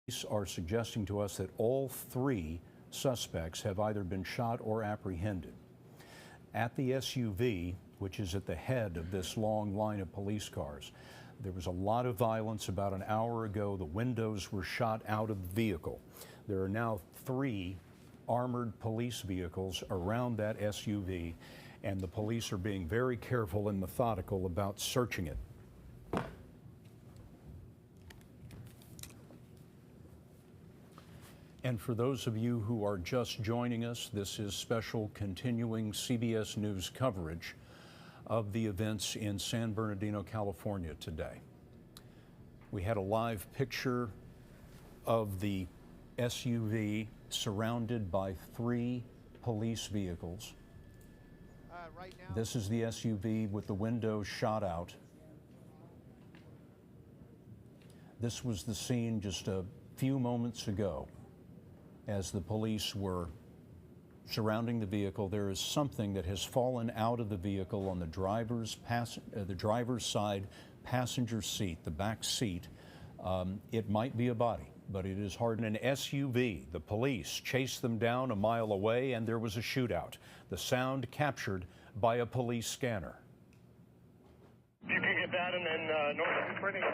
Police are suggesting to us that all three suspects have either been shot or apprehended. At the SUV, which is at the head of this long line of police cars, there was a lot of violence about an hour ago. The windows were shot out of the vehicle. There are now three armored police vehicles around that SUV, and the police are being very careful and methodical about searching it. And for those of you who are just joining us, this is special continuing CBS News coverage of the events in San Bernardino, California today. We had a live picture of the SUV surrounded by three police vehicles. This is the SUV with the windows shot out. This was the scene just a few moments ago. As the police were surrounding the vehicle, there is something that has fallen out of the vehicle on the driver's side passenger seat, the back seat. It might be a body, but it is hard. In an SUV, the police chased them down a mile away, and there was a shootout. The sound captured by a police scanner. You can get that, and then north of printing.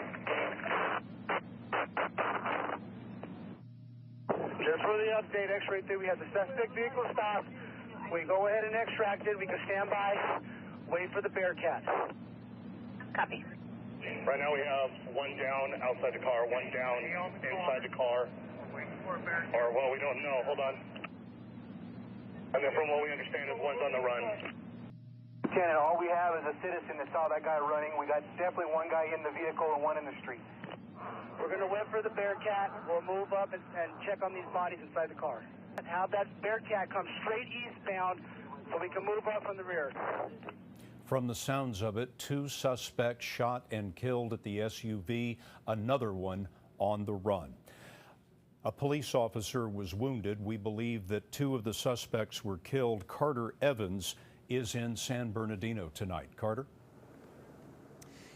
Just for the update, X-ray 3, we have the suspect vehicle stopped. We go ahead and extract it. We can stand by, wait for the Bearcat. Copy. Right now we have one down outside the car, one down inside the car. Or, well, we don't know. Hold on. And then from what we understand is one's on the run. Lieutenant, all we have is a citizen that saw that guy running. We got definitely one guy in the vehicle and one in the street. We're going to wait for the Bearcat. We'll move up and check on these bodies inside the car. Have that Bearcat come straight eastbound so we can move up from the rear. From the sounds of it, two suspects shot and killed at the SUV, another one on the run. A police officer was wounded. We believe that two of the suspects were killed. Carter Evans is in San Bernardino tonight. Carter?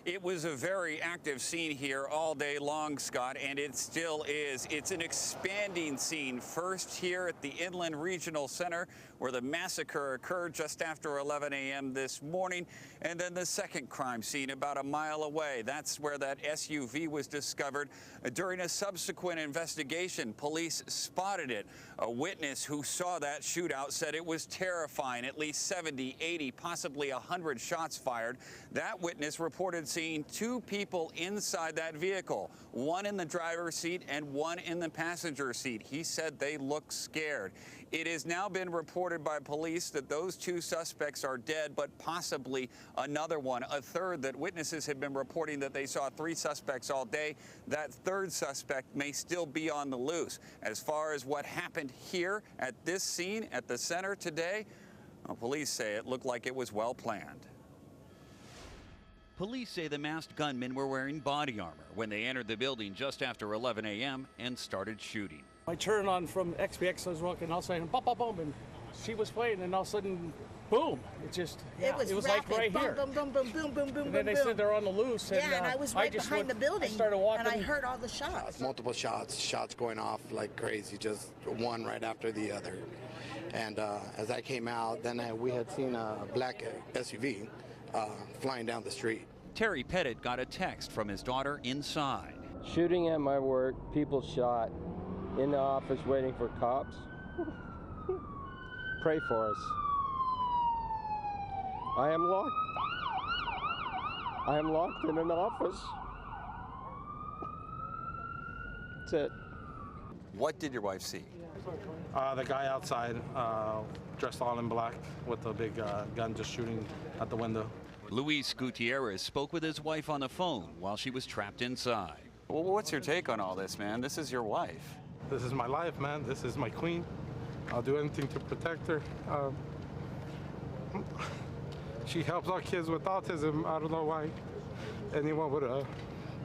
It was a very active scene here all day long, Scott, and it still is. It's an expanding scene. First here at the Inland Regional Center, where the massacre occurred just after 11 a.m. this morning, and then the second crime scene about a mile away. That's where that SUV was discovered. During a subsequent investigation, police spotted it. A witness who saw that shootout said it was terrifying. At least 70, 80, possibly 100 shots fired. That witness reported seeing two people inside that vehicle, one in the driver's seat and one in the passenger seat. He said they looked scared. It has now been reported by police that those two suspects are dead, but possibly another one. A third that witnesses have been reporting that they saw three suspects all day. That third suspect may still be on the loose. As far as what happened here at this scene at the center today, well, police say it looked like it was well planned. Police say the masked gunmen were wearing body armor when they entered the building just after 11 a.m. and started shooting. I turned on from XBX, I was walking outside, and boom, boom, boom, and she was playing, and all of a sudden, boom! It was rapid. like right boom, here. Boom, boom, boom, boom, boom, boom, And then boom, they said they're on the loose. And, and I was right behind the building, I started walking, and I heard all the shots. Multiple shots going off like crazy, just one right after the other. And as I came out, then we had seen a black SUV flying down the street. Terry Pettit got a text from his daughter inside. Shooting at my work, people shot. In the office waiting for cops. Pray for us. I am locked in an office. That's it. What did your wife see? The guy outside, dressed all in black with a big gun, just shooting at the window. Luis Gutierrez spoke with his wife on the phone while she was trapped inside. Well, what's your take on all this, man? This is your wife. This is my life, man. This is my queen. I'll do anything to protect her. She helps our kids with autism. I don't know why anyone would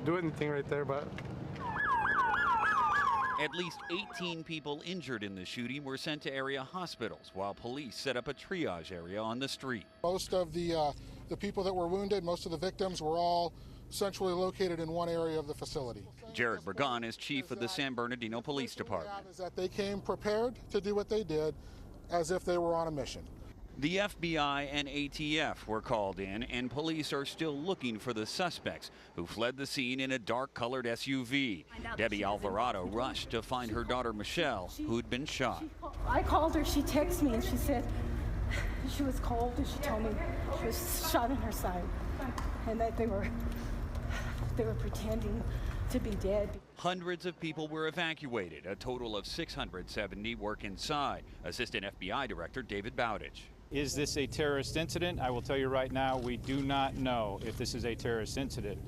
do anything right there, but... At least 18 people injured in the shooting were sent to area hospitals, while police set up a triage area on the street. Most of the people that were wounded, most of the victims were all centrally located in one area of the facility. Jared Burgon is chief of the San Bernardino Police Department. Is that they came prepared to do what they did as if they were on a mission. The FBI and ATF were called in, and police are still looking for the suspects who fled the scene in a dark-colored SUV. Debbie Alvarado rushed to find her daughter Michelle, who'd been shot. I called her, she texted me, and she said she was cold, and she told me she was shot in her side, and that they were pretending to be dead. Hundreds of people were evacuated. A total of 670 work inside. Assistant FBI Director David Bowditch. Is this a terrorist incident? I will tell you right now, we do not know if this is a terrorist incident.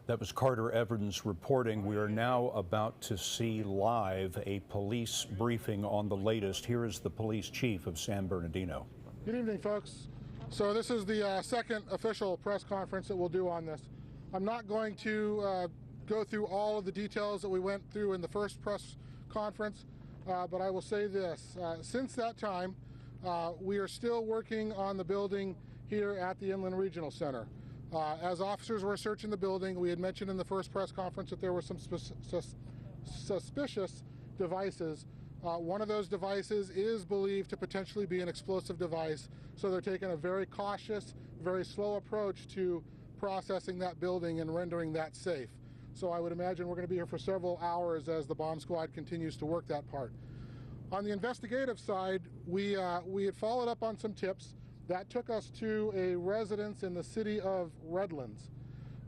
That was Carter Evans reporting. We are now about to see live a police briefing on the latest. Here is the police chief of San Bernardino. Good evening, folks. So this is the second official press conference that we'll do on this. I'm not going to go through all of the details that we went through in the first press conference, but I will say this. Since that time, we are still working on the building here at the Inland Regional Center. As officers were searching the building, we had mentioned in the first press conference that there were some suspicious devices. One of those devices is believed to potentially be an explosive device, so they're taking a very cautious, very slow approach to processing that building and rendering that safe. So I would imagine we're going to be here for several hours as the bomb squad continues to work that part. On the investigative side, we had followed up on some tips. That took us to a residence in the city of Redlands.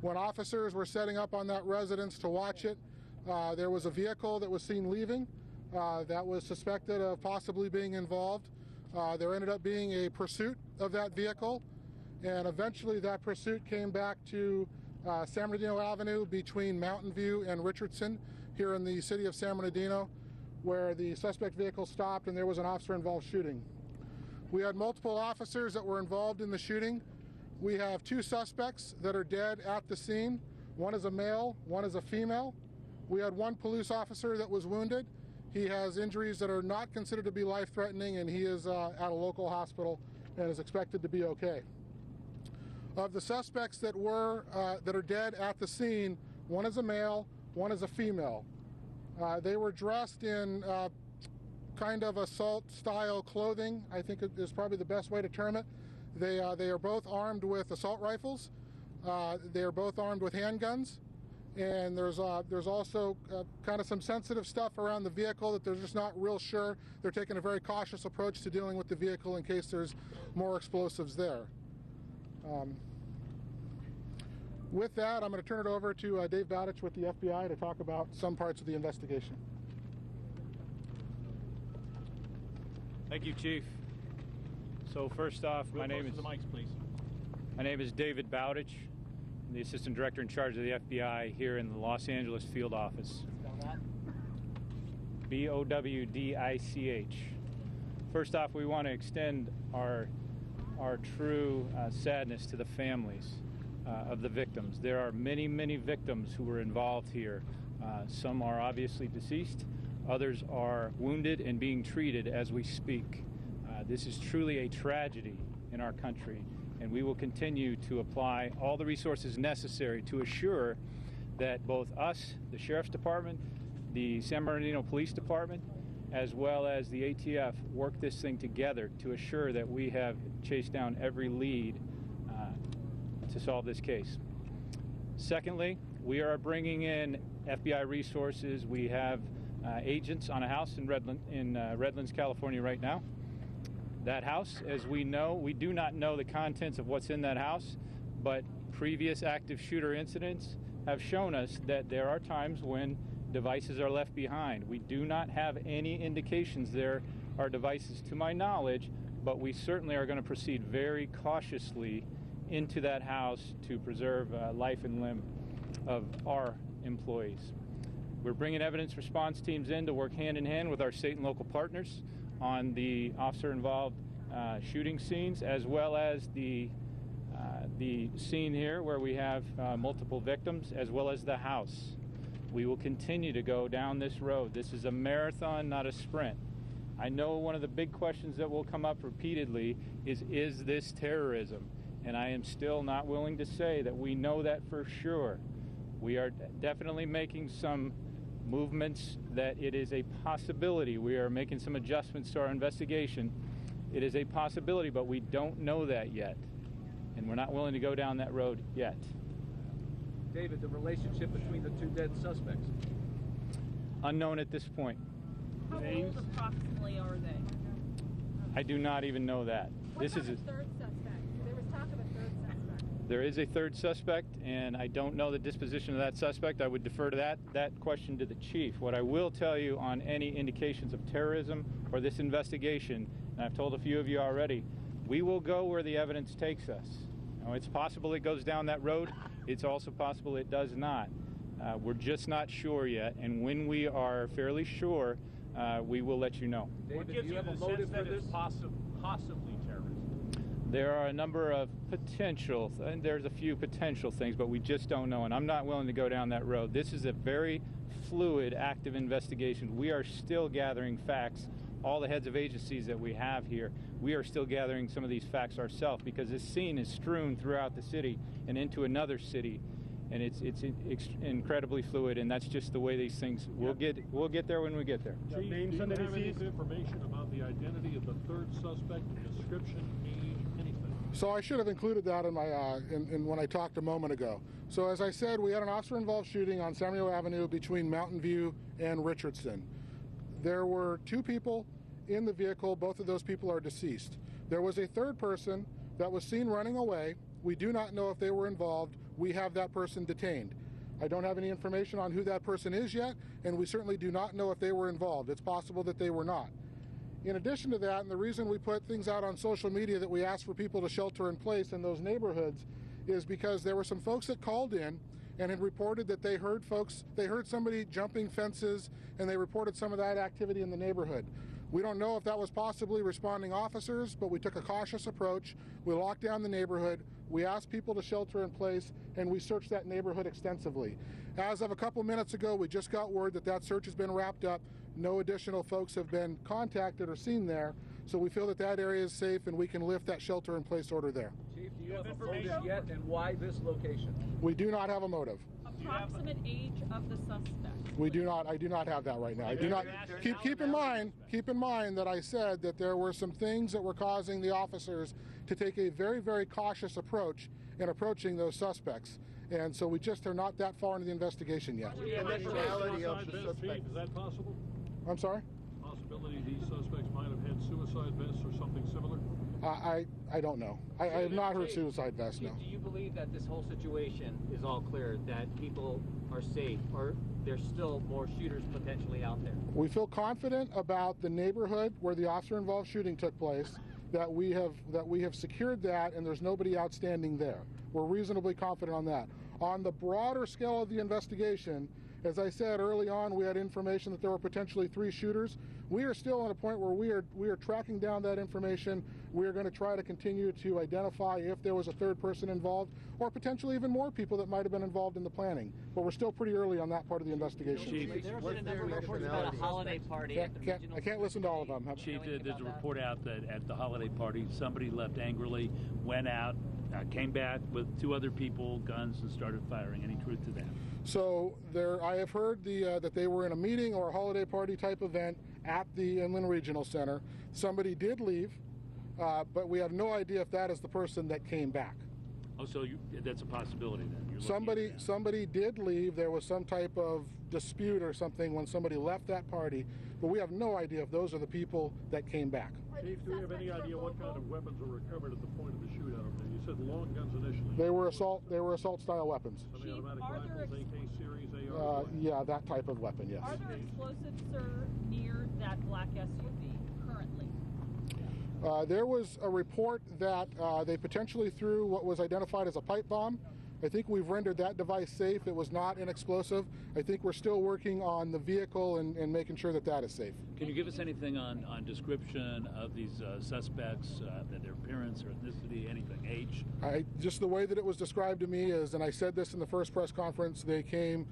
When officers were setting up on that residence to watch it, there was a vehicle that was seen leaving that was suspected of possibly being involved. There ended up being a pursuit of that vehicle, and eventually that pursuit came back to San Bernardino Avenue between Mountain View and Richardson here in the city of San Bernardino, where the suspect vehicle stopped and there was an officer-involved shooting. We had multiple officers that were involved in the shooting. We have two suspects that are dead at the scene. One is a male, one is a female. We had one police officer that was wounded. He has injuries that are not considered to be life-threatening, and he is at a local hospital and is expected to be okay. Of the suspects that are dead at the scene, one is a male, one is a female. They were dressed in kind of assault-style clothing, I think is probably the best way to term it. They are both armed with assault rifles. They are both armed with handguns. And there's also kind of some sensitive stuff around the vehicle that they're just not real sure. They're taking a very cautious approach to dealing with the vehicle in case there's more explosives there. With that, I'm going to turn it over to Dave Bowditch with the FBI to talk about some parts of the investigation. Thank you, Chief. So first off, my name is David Bowditch. I'm the Assistant Director in charge of the FBI here in the Los Angeles Field Office. B-O-W-D-I-C-H. First off, we want to extend our true sadness to the families of the victims. There are many, many victims who were involved here. Some are obviously deceased. Others are wounded and being treated as we speak. This is truly a tragedy in our country, and we will continue to apply all the resources necessary to assure that both us, the Sheriff's Department, the San Bernardino Police Department, as well as the ATF, work this thing together to assure that we have chased down every lead to solve this case. Secondly, we are bringing in FBI resources. We have agents on a house in Redlands, California right now. That house, as we know, we do not know the contents of what's in that house, but previous active shooter incidents have shown us that there are times when devices are left behind. We do not have any indications there are devices to my knowledge, but we certainly are going to proceed very cautiously into that house to preserve life and limb of our employees. We're bringing evidence response teams in to work hand in hand with our state and local partners on the officer-involved shooting scenes, as well as the scene here where we have multiple victims, as well as the house. We will continue to go down this road. This is a marathon, not a sprint. I know one of the big questions that will come up repeatedly is this terrorism? and I am still not willing to say that we know that for sure. We are definitely making some movements that it is a possibility. We are making some adjustments to our investigation. It is a possibility, but we don't know that yet, and we're not willing to go down that road yet. David, the relationship between the two dead suspects? Unknown at this point. How old approximately are they? I do not even know that. What about a third suspect? There was talk of a third suspect. There is a third suspect, and I don't know the disposition of that suspect. I would defer to that question to the chief. What I will tell you on any indications of terrorism or this investigation, and I've told a few of you already, we will go where the evidence takes us. Now, it's possible it goes down that road. It's also possible it does not. We're just not sure yet, and when we are fairly sure, we will let you know. David, do you have a motive for this? Possibly terrorism. There are a number of potential, and there's a few potential things, but we just don't know, and I'm not willing to go down that road. This is a very fluid, active investigation. We are still gathering facts. All the heads of agencies that we have here, we are still gathering some of these facts ourselves, because this scene is strewn throughout the city and into another city, and it's incredibly fluid, and that's just the way these things. We'll get there when we get there. Chief, do you have any information about the identity of the third suspect, description, age, anything? So I should have included that in my in when I talked a moment ago. So as I said, we had an officer-involved shooting on Samuel Avenue between Mountain View and Richardson. There were 2 people in the vehicle. Both of those people are deceased. There was a third person that was seen running away. We do not know if they were involved. We have that person detained. I don't have any information on who that person is yet, and we certainly do not know if they were involved. It's possible that they were not. In addition to that, and the reason we put things out on social media that we asked for people to shelter in place in those neighborhoods is because there were some folks that called in and had reported that they heard somebody jumping fences, and they reported some of that activity in the neighborhood. We don't know if that was possibly responding officers, but we took a cautious approach. We locked down the neighborhood. We asked people to shelter in place, and we searched that neighborhood extensively. As of a couple minutes ago, we just got word that that search has been wrapped up. No additional folks have been contacted or seen there, so we feel that that area is safe and we can lift that shelter in place order there. Chief, do you have a motive yet, and why this location? We do not have a motive. Approximate age of the suspect? We do not. I do not have that right now. I do not. Keep in mind that I said that there were some things that were causing the officers to take a very, very cautious approach in approaching those suspects, and so we just are not that far into the investigation yet. The nationality of the suspect, is that possible? I'm sorry? Possibility these suspects might have had suicide vests or something similar? I don't know. I have not heard suicide vests, no. Do you believe that this whole situation is all clear, that people are safe, or there's still more shooters potentially out there? We feel confident about the neighborhood where the officer-involved shooting took place, that we have secured that, and there's nobody outstanding there. We're reasonably confident on that. On the broader scale of the investigation, as I said early on, we had information that there were potentially 3 shooters. We are still at a point where we are tracking down that information. We are going to try to continue to identify if there was a third person involved, or potentially even more people that might have been involved in the planning. But we're still pretty early on that part of the investigation. Chief, there's been a number of reports about a holiday party at the regional. I can't listen to all of them. Chief, there's a report out that at the holiday party, somebody left angrily, went out, came back with 2 other people, guns, and started firing. Any truth to that? So I have heard that they were in a meeting or a holiday party type event at the Inland Regional Center. Somebody did leave, but we have no idea if that is the person that came back. Oh, so that's a possibility then? Somebody did leave. There was some type of dispute or something when somebody left that party, but we have no idea if those are the people that came back. Chief, do we have any idea what kind of weapons were recovered at the point of the shootout? You said long guns initially. They were assault style weapons. Semi-automatic rifles, AK series, AR? Yeah, that type of weapon, yes. Are there explosives, sir, near that black SUV currently? There was a report that they potentially threw what was identified as a pipe bomb. I think we've rendered that device safe. It was not an explosive. I think we're still working on the vehicle and making sure that that is safe. Can you give us anything on description of these suspects, their appearance or ethnicity, anything, age? Just the way that it was described to me is, and I said this in the first press conference, they came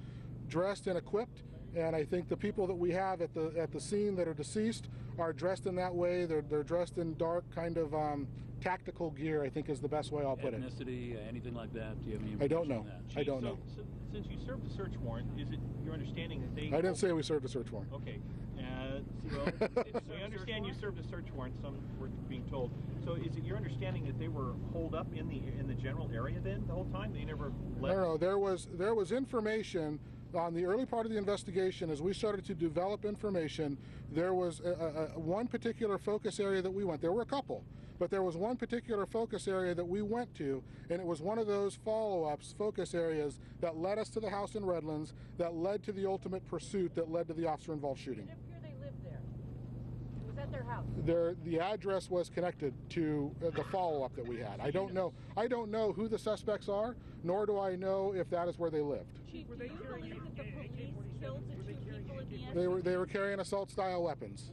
dressed and equipped, And I think the people that we have at the scene that are deceased are dressed in that way. They're dressed in dark kind of tactical gear, I think is the best way I'll put it. Ethnicity, anything like that? Do you have any I don't information know. on that? I don't know. So since you served a search warrant, is it your understanding that they... I didn't say we served a search warrant. Okay. We understand you served a search warrant, some were being told. So is it your understanding that they were holed up in the general area then the whole time? They never left? No, there was information on the early part of the investigation. As we started to develop information, there was one particular focus area that we went. There were a couple, but there was one particular focus area that we went to, and it was one of those follow-ups, focus areas that led us to the house in Redlands, that led to the ultimate pursuit, that led to the officer-involved shooting. It appeared they lived there. It was at their house. The address was connected to the follow-up that we had. I don't know who the suspects are, nor do I know if that is where they lived. Chief, do you believe that the police killed the two people in the SUV? They were carrying assault-style weapons.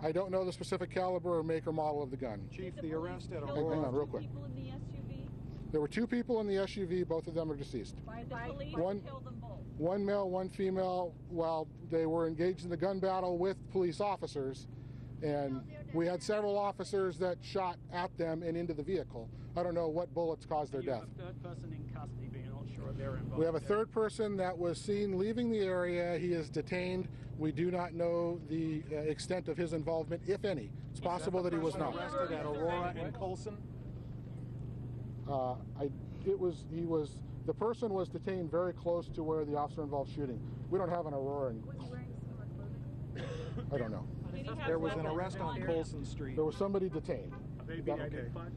I don't know the specific caliber or make or model of the gun. Chief, the arrest at Aurora. Hang on, real quick. People in the SUV? There were two people in the SUV. Both of them are deceased. By the police killed them both. One male, one female. While they were engaged in the gun battle with police officers, and we had several officers that shot at them and into the vehicle. I don't know what bullets caused their death. You have a third person in custody, but you're not sure they're involved. We have a third person that was seen leaving the area. He is detained. We do not know the extent of his involvement, if any. It's possible that he was not. Arrested at Aurora and Colson? The person was detained very close to where the officer involved shooting. We don't have an Aurora. Was he wearing similar clothing? I don't know. There was an arrest on Colson Street. There was somebody detained. Have they been identified?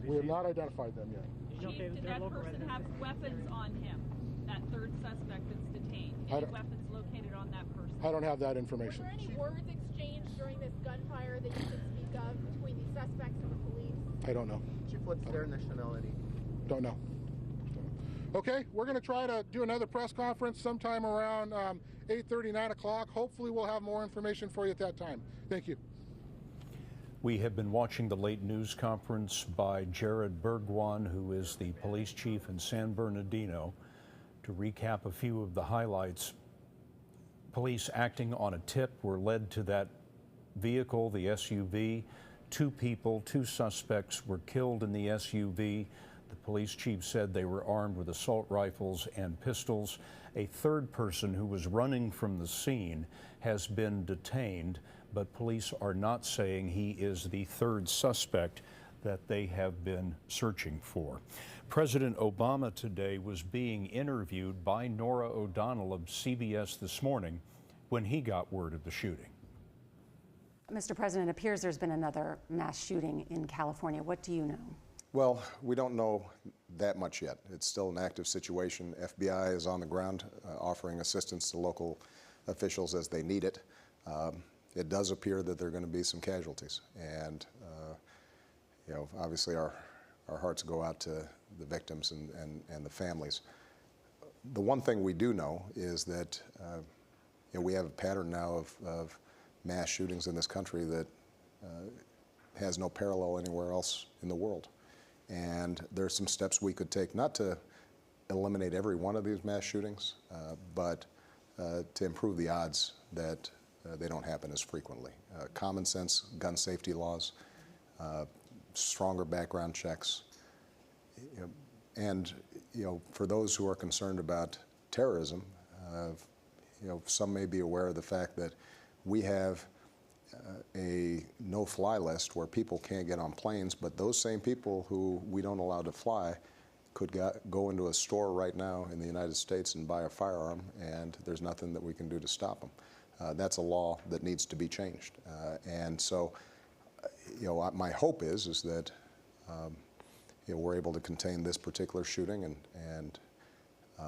We have not identified them yet. Chief, did that person have weapons on him? That third suspect that's detained? Any weapons located on that person? I don't have that information. Were there any words exchanged during this gunfire that you can speak of between the suspects and the police? I don't know. Chief, what's their nationality? Don't know. Okay, we're going to try to do another press conference sometime around 8:30, 9 o'clock. Hopefully we'll have more information for you at that time. Thank you. We have been watching the late news conference by Jared Bergwan, who is the police chief in San Bernardino. To recap a few of the highlights, police acting on a tip were led to that vehicle, the SUV. Two suspects were killed in the SUV. The police chief said they were armed with assault rifles and pistols. A third person who was running from the scene has been detained, but police are not saying he is the third suspect that they have been searching for. President Obama today was being interviewed by Norah O'Donnell of CBS this morning when he got word of the shooting. Mr. President, it appears there's been another mass shooting in California. What do you know? Well, we don't know that much yet. It's still an active situation. FBI is on the ground offering assistance to local officials as they need it. It does appear that there are going to be some casualties, and obviously our hearts go out to the victims and the families. The one thing we do know is that we have a pattern now of mass shootings in this country that has no parallel anywhere else in the world. And there's some steps we could take, not to eliminate every one of these mass shootings, but to improve the odds that they don't happen as frequently. Common sense gun safety laws, stronger background checks, and for those who are concerned about terrorism, some may be aware of the fact that we have a no-fly list where people can't get on planes, but those same people who we don't allow to fly could go into a store right now in the United States and buy a firearm, and there's nothing that we can do to stop them. That's a law that needs to be changed. And so, my hope is that we're able to contain this particular shooting, and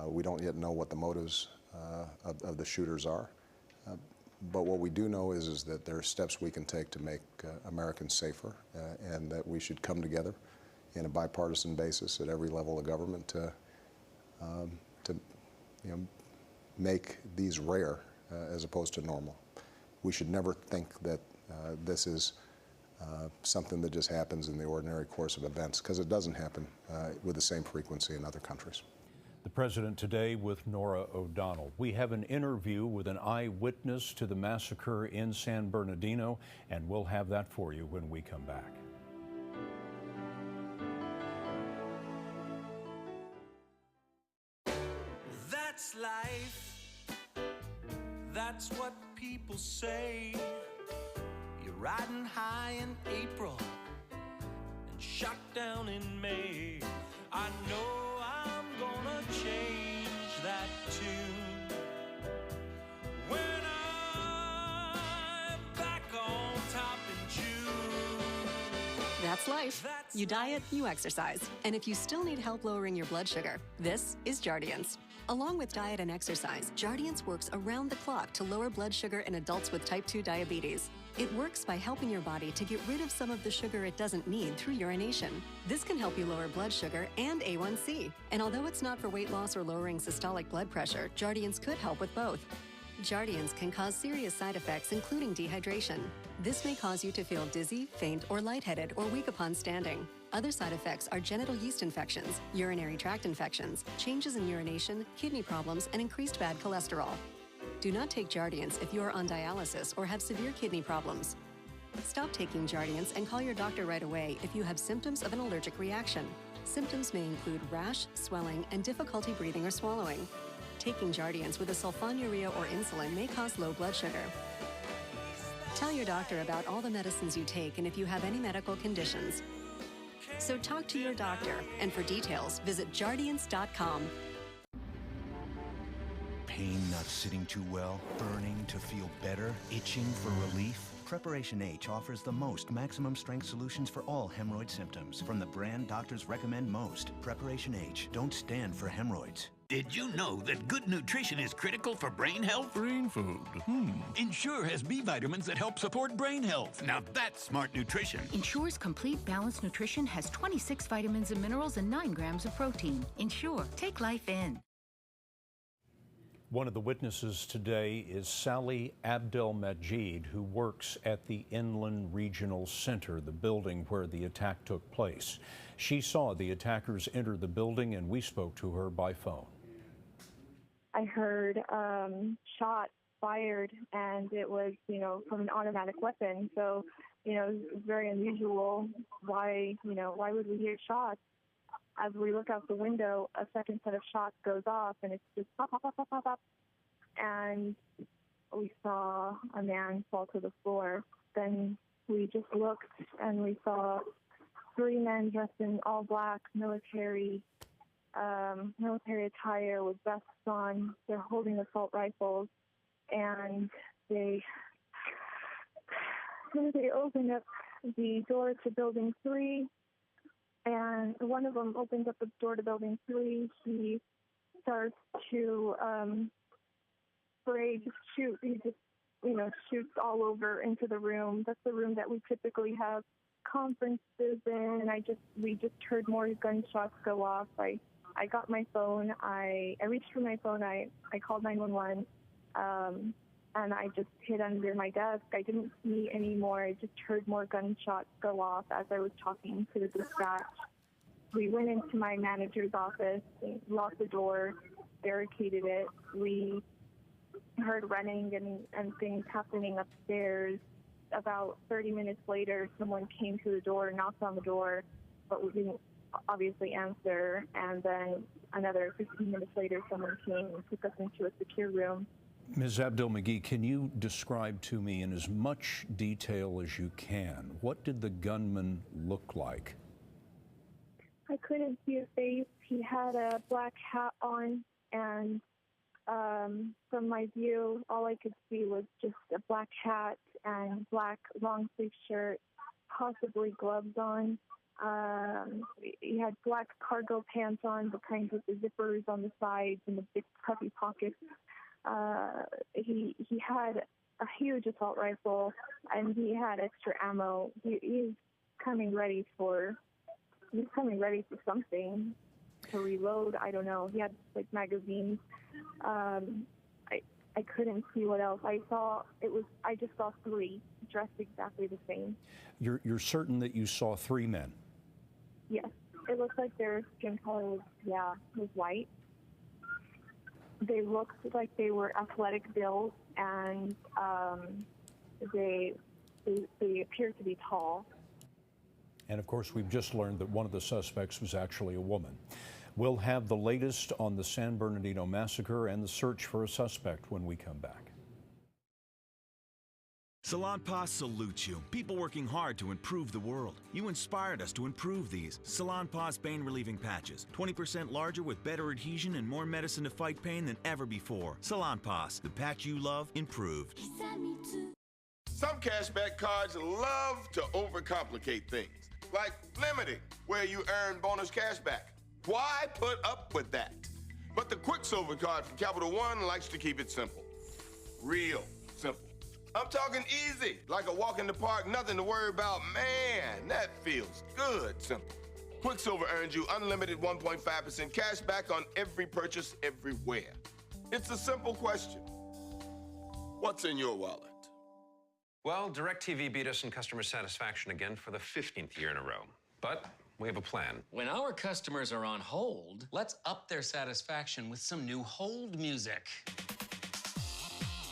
we don't yet know what the motives of the shooters are. But what we do know is that there are steps we can take to make Americans safer, and that we should come together in a bipartisan basis at every level of government to make these rare as opposed to normal. We should never think that this is something that just happens in the ordinary course of events, because it doesn't happen with the same frequency in other countries. The President today with Norah O'Donnell. We have an interview with an eyewitness to the massacre in San Bernardino, and we'll have that for you when we come back. That's life. That's what people say. You're riding high in April and shot down in May. I know I'm gonna change that tune when I'm back on top in June. That's life. You diet, you exercise. And if you still need help lowering your blood sugar, this is Jardiance. Along with diet and exercise, Jardiance works around the clock to lower blood sugar in adults with type 2 diabetes. It works by helping your body to get rid of some of the sugar it doesn't need through urination. This can help you lower blood sugar and A1C. And although it's not for weight loss or lowering systolic blood pressure, Jardiance could help with both. Jardiance can cause serious side effects, including dehydration. This may cause you to feel dizzy, faint, or lightheaded, or weak upon standing. Other side effects are genital yeast infections, urinary tract infections, changes in urination, kidney problems, and increased bad cholesterol. Do not take Jardiance if you are on dialysis or have severe kidney problems. Stop taking Jardiance and call your doctor right away if you have symptoms of an allergic reaction. Symptoms may include rash, swelling, and difficulty breathing or swallowing. Taking Jardiance with a sulfonylurea or insulin may cause low blood sugar. Tell your doctor about all the medicines you take and if you have any medical conditions. So talk to your doctor, and for details, visit Jardiance.com. Pain not sitting too well, burning to feel better, itching for relief? Preparation H offers the most maximum strength solutions for all hemorrhoid symptoms from the brand doctors recommend most. Preparation H. Don't stand for hemorrhoids. Did you know that good nutrition is critical for brain health? Brain food. Ensure has B vitamins that help support brain health. Now that's smart nutrition. Ensure's complete balanced nutrition has 26 vitamins and minerals and 9 grams of protein. Ensure. Take life in. One of the witnesses today is Sally Abdelmajid, who works at the Inland Regional Center, the building where the attack took place. She saw the attackers enter the building, and we spoke to her by phone. I heard shots fired, and it was, from an automatic weapon. So, it's very unusual. Why would we hear shots? As we look out the window, a second set of shots goes off, and it's just pop, pop, pop, pop, pop, pop. And we saw a man fall to the floor. Then we just looked, and we saw 3 men dressed in all black military attire with vests on. They're holding assault rifles, and they opened up the door to Building 3. And one of them opens up the door to Building 3. He starts to shoot. He just, shoots all over into the room. That's the room that we typically have conferences in. We just heard more gunshots go off. I got my phone. I reached for my phone. I called 911. And I just hid under my desk. I didn't see any more. I just heard more gunshots go off as I was talking to the dispatch. We went into my manager's office, locked the door, barricaded it. We heard running and things happening upstairs. About 30 minutes later, someone came to the door, knocked on the door, but we didn't obviously answer. And then another 15 minutes later, someone came and took us into a secure room. Ms. Abdelmajid, can you describe to me in as much detail as you can, what did the gunman look like? I couldn't see his face. He had a black hat on, and from my view, all I could see was just a black hat and black long-sleeve shirt, possibly gloves on. He had black cargo pants on, the kinds with the zippers on the sides and the big puffy pockets. He had a huge assault rifle, and he had extra ammo. He's coming ready for something to reload. I don't know. He had magazines. I couldn't see what else. I just saw 3 dressed exactly the same. You're certain that you saw 3 men? Yes. It looked like their skin color was white. They looked like they were athletic built, and they appeared to be tall. And of course, we've just learned that one of the suspects was actually a woman. We'll have the latest on the San Bernardino massacre and the search for a suspect when we come back. Salonpas salutes you. People working hard to improve the world. You inspired us to improve these. Salonpas pain relieving patches. 20% larger with better adhesion and more medicine to fight pain than ever before. Salonpas, the patch you love, improved. Some cashback cards love to overcomplicate things, like limiting, where you earn bonus cashback. Why put up with that? But the Quicksilver card from Capital One likes to keep it simple. Real simple. I'm talking easy, like a walk in the park, nothing to worry about. Man, that feels good simple. Quicksilver earns you unlimited 1.5% cash back on every purchase everywhere. It's a simple question. What's in your wallet? Well, DirecTV beat us in customer satisfaction again for the 15th year in a row. But we have a plan. When our customers are on hold, let's up their satisfaction with some new hold music.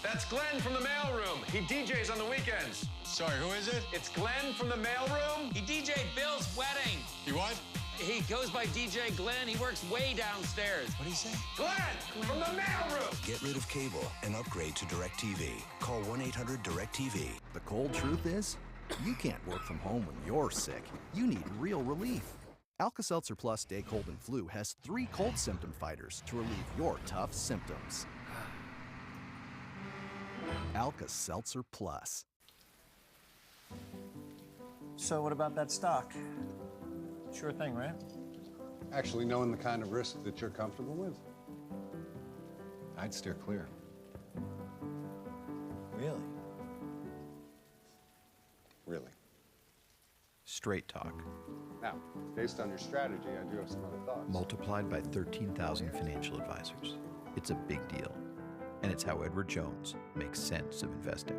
That's Glenn from the mailroom. He DJs on the weekends. Sorry, who is it? It's Glenn from the mailroom. He DJ'd Bill's wedding. He what? He goes by DJ Glenn. He works way downstairs. What do you say? Glenn from the mailroom. Get rid of cable and upgrade to DirecTV. Call 1-800-DirecTV. The cold truth is, you can't work from home when you're sick. You need real relief. Alka-Seltzer Plus Day Cold and Flu has 3 cold symptom fighters to relieve your tough symptoms. Alka-Seltzer Plus. So what about that stock? Sure thing, right? Actually knowing the kind of risk that you're comfortable with, I'd steer clear. Really? Really. Straight talk. Now, based on your strategy, I do have some other thoughts. Multiplied by 13,000 financial advisors. It's a big deal. And it's how Edward Jones makes sense of investing.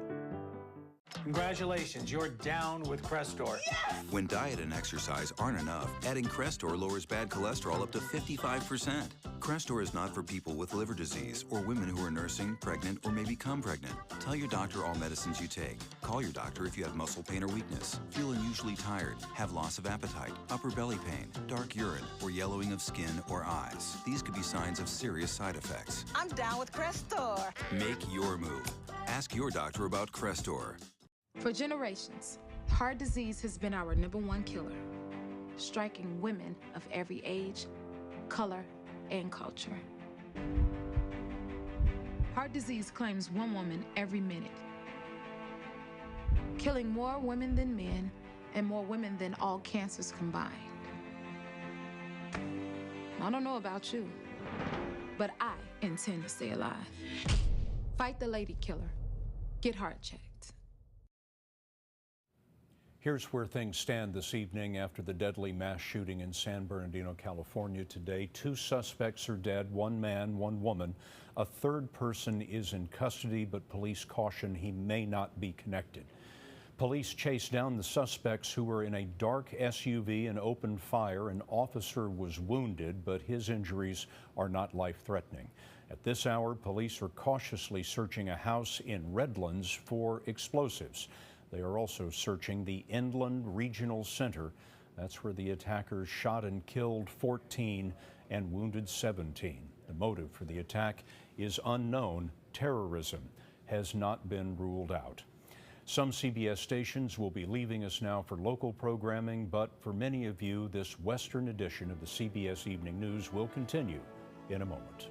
Congratulations, you're down with Crestor. Yes! When diet and exercise aren't enough, adding Crestor lowers bad cholesterol up to 55%. Crestor is not for people with liver disease or women who are nursing, pregnant, or may become pregnant. Tell your doctor all medicines you take. Call your doctor if you have muscle pain or weakness, feel unusually tired, have loss of appetite, upper belly pain, dark urine, or yellowing of skin or eyes. These could be signs of serious side effects. I'm down with Crestor. Make your move. Ask your doctor about Crestor. For generations, heart disease has been our #1 killer, striking women of every age, color, and culture. Heart disease claims 1 woman every minute, killing more women than men and more women than all cancers combined. I don't know about you, but I intend to stay alive. Fight the lady killer. Get heart checked. Here's where things stand this evening after the deadly mass shooting in San Bernardino, California today. 2 suspects are dead, 1 man, 1 woman. A 3rd person is in custody, but police caution he may not be connected. Police chased down the suspects who were in a dark SUV and opened fire. An officer was wounded, but his injuries are not life-threatening. At this hour, police are cautiously searching a house in Redlands for explosives. They are also searching the Inland Regional Center. That's where the attackers shot and killed 14 and wounded 17. The motive for the attack is unknown. Terrorism has not been ruled out. Some CBS stations will be leaving us now for local programming, but for many of you, this Western edition of the CBS Evening News will continue in a moment.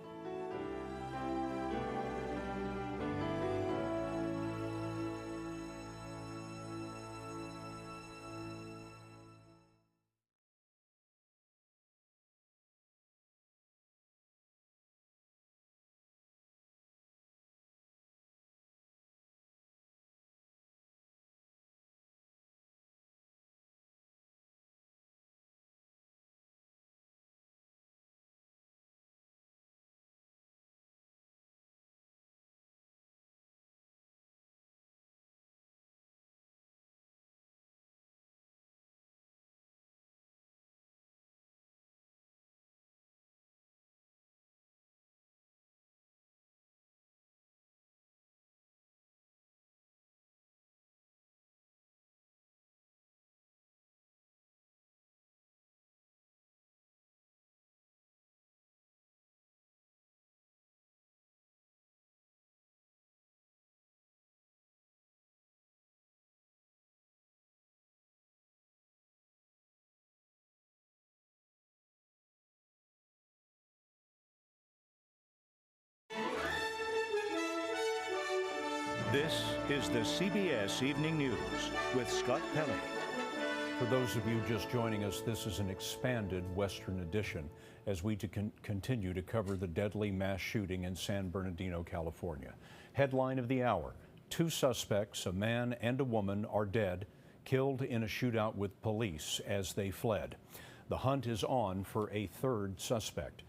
This is the CBS Evening News with Scott Pelley. For those of you just joining us, this is an expanded Western edition as we continue to cover the deadly mass shooting in San Bernardino, California. Headline of the hour: 2 suspects, a man and a woman, are dead, killed in a shootout with police as they fled. The hunt is on for a 3rd suspect.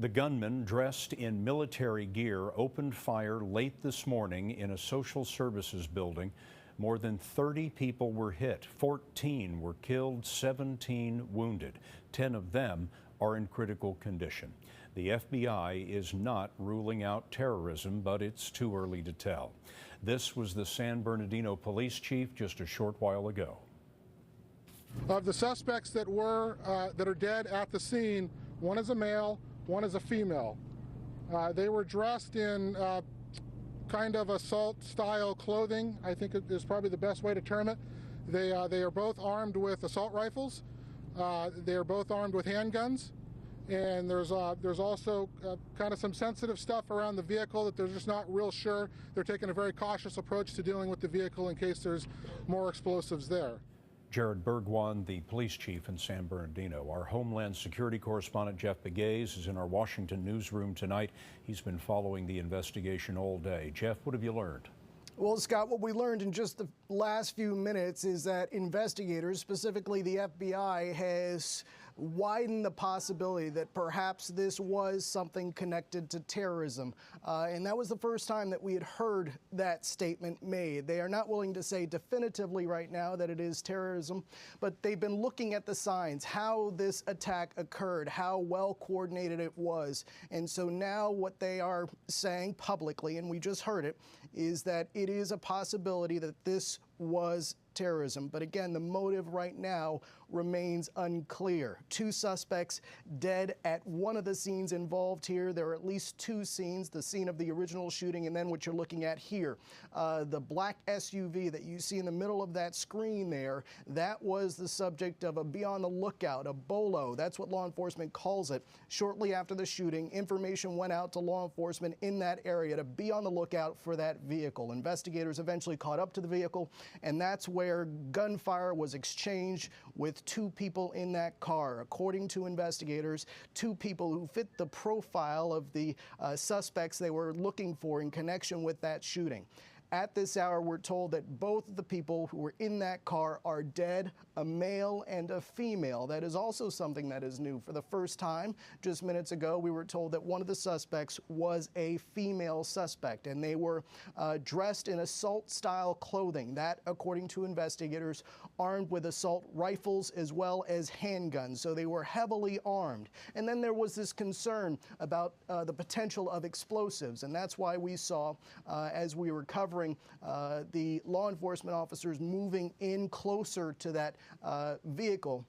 The gunman, dressed in military gear, opened fire late this morning in a social services building. More than 30 people were hit. 14 were killed, 17 wounded. 10 of them are in critical condition. The FBI is not ruling out terrorism, but it's too early to tell. This was the San Bernardino police chief just a short while ago. Of the suspects that are dead at the scene, one is a male, one is a female. They were dressed in kind of assault-style clothing, I think is probably the best way to term it. They are both armed with assault rifles. They are both armed with handguns. And there's also kind of some sensitive stuff around the vehicle that they're just not real sure. They're taking a very cautious approach to dealing with the vehicle in case there's more explosives there. Jared Bergwan, the police chief in San Bernardino. Our Homeland Security correspondent Jeff Pegues is in our Washington newsroom tonight. He's been following the investigation all day. Jeff, what have you learned? Well, Scott, what we learned in just the last few minutes is that investigators, specifically the FBI, has widened the possibility that perhaps this was something connected to terrorism. And that was the first time that we had heard that statement made. They are not willing to say definitively right now that it is terrorism, but they've been looking at the signs, how this attack occurred, how well coordinated it was. And so now what they are saying publicly, and we just heard it, is that it is a possibility that this was terrorism. But again, the motive right now remains unclear. 2 suspects dead at one of the scenes involved here. There are at least 2 scenes, the scene of the original shooting and then what you're looking at here. The black SUV that you see in the middle of that screen there, that was the subject of a be on the lookout, a BOLO. That's what law enforcement calls it. Shortly after the shooting, information went out to law enforcement in that area to be on the lookout for that vehicle. Investigators eventually caught up to the vehicle, and that's where gunfire was exchanged with 2 people in that car. According to investigators, 2 people who fit the profile of the suspects they were looking for in connection with that shooting. At this hour, we're told that both of the people who were in that car are dead, a male and a female. That is also something that is new. For the first time, just minutes ago, we were told that one of the suspects was a female suspect, and they were dressed in assault-style clothing. That, according to investigators, armed with assault rifles as well as handguns. So they were heavily armed. And then there was this concern about the potential of explosives, and that's why we saw, as we were covering the law enforcement officers moving in closer to that vehicle.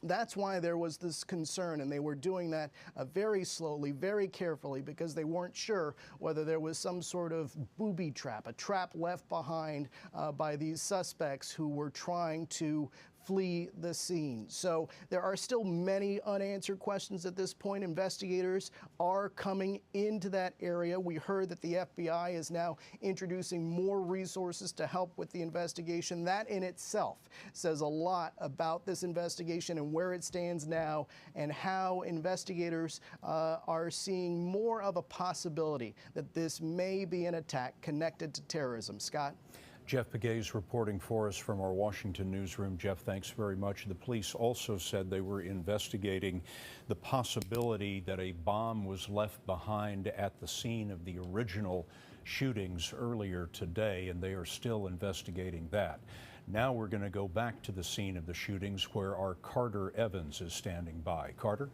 That's why there was this concern, and they were doing that very slowly, very carefully, because they weren't sure whether there was some sort of booby trap, a trap left behind by these suspects who were trying to flee the scene. So there are still many unanswered questions at this point. Investigators are coming into that area. We heard that the FBI is now introducing more resources to help with the investigation. That in itself says a lot about this investigation and where it stands now, and how investigators are seeing more of a possibility that this may be an attack connected to terrorism. Scott? Jeff Pegues reporting for us from our Washington newsroom. Jeff, thanks very much. The police also said they were investigating the possibility that a bomb was left behind at the scene of the original shootings earlier today, and they are still investigating that. Now we're going to go back to the scene of the shootings where our Carter Evans is standing by. Carter?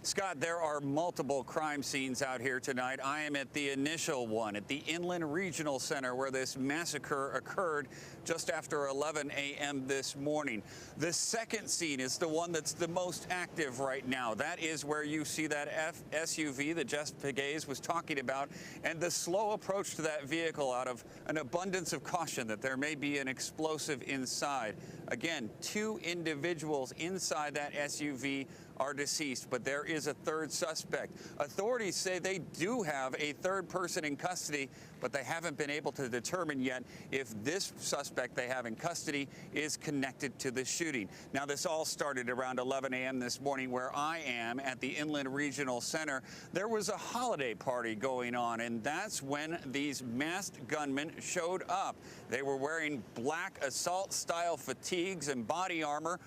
Scott, there are multiple crime scenes out here tonight. I am at the initial one at the Inland Regional Center where this massacre occurred just after 11 a.m. this morning. The second scene is the one that's the most active right now. That is where you see that SUV that Jeff Pegues was talking about, and the slow approach to that vehicle out of an abundance of caution that there may be an explosive inside. Again, 2 individuals inside that SUV are deceased, but there is a third suspect. Authorities say they do have a third person in custody, but they haven't been able to determine yet if this suspect they have in custody is connected to the shooting. Now, this all started around 11 a.m. this morning where I am at the Inland Regional Center. There was a holiday party going on, and that's when these masked gunmen showed up. They were wearing black assault-style fatigues and body armor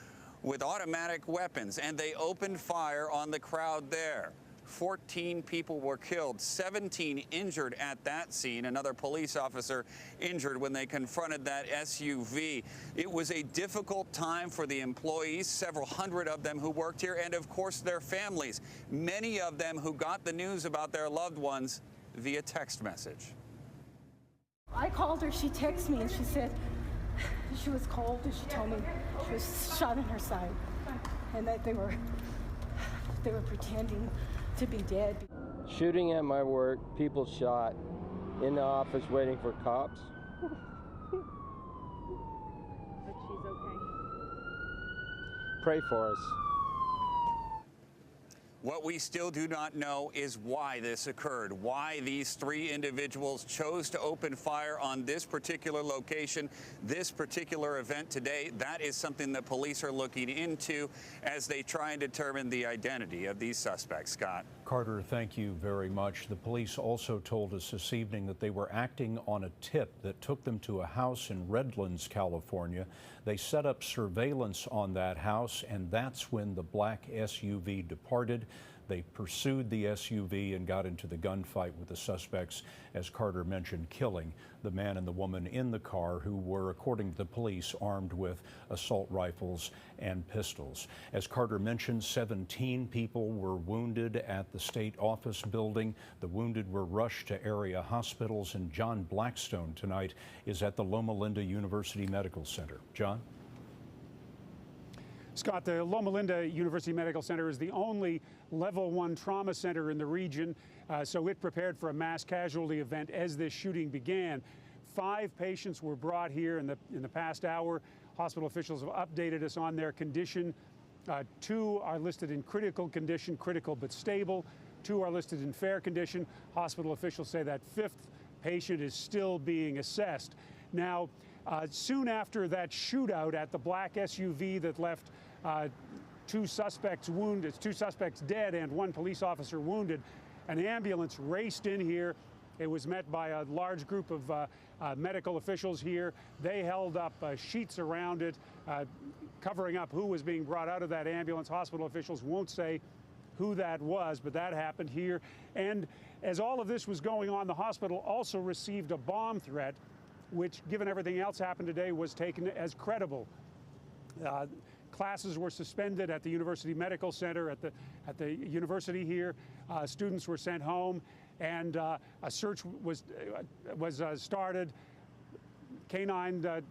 with automatic weapons, and they opened fire on the crowd there. 14 people were killed, 17 injured at that scene. Another police officer injured when they confronted that SUV. It was a difficult time for the employees, several hundred of them who worked here, and of course their families, many of them who got the news about their loved ones via text message. I called her, she texted me, and she said she was cold, and she told me she was shot in her side, and that they were pretending to be dead. Shooting at my work, people shot, in the office waiting for cops. But she's okay. Pray for us. What we still do not know is why this occurred, why these three individuals chose to open fire on this particular location, this particular event today. That is something that police are looking into as they try and determine the identity of these suspects. Scott. Carter, thank you very much. The police also told us this evening that they were acting on a tip that took them to a house in Redlands, California. They set up surveillance on that house, and that's when the black SUV departed. They pursued the SUV and got into the gunfight with the suspects, as Carter mentioned, killing the man and the woman in the car, who were, according to the police, armed with assault rifles and pistols. As Carter mentioned, 17 people were wounded at the state office building. The wounded were rushed to area hospitals, and John Blackstone tonight is at the Loma Linda University Medical Center. John? Scott, the Loma Linda University Medical Center is the only level 1 trauma center in the region, so it prepared for a mass casualty event as this shooting began. 5 patients were brought here in the past hour. Hospital officials have updated us on their condition. 2 are listed in critical condition, critical but stable. 2 are listed in fair condition. Hospital officials say that 5th patient is still being assessed. Now, soon after that shootout at the black SUV that left 2 suspects wounded, 2 suspects dead and 1 police officer wounded, an ambulance raced in here. It was met by a large group of medical officials here. They held up sheets around it, covering up who was being brought out of that ambulance. Hospital officials won't say who that was, but that happened here. And as all of this was going on, the hospital also received a bomb threat, which, given everything else happened today, was taken as credible. Classes were suspended at the University Medical Center, at the university here. Students were sent home, and a search was started. Canine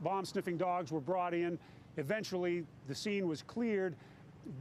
bomb-sniffing dogs were brought in. Eventually, the scene was cleared.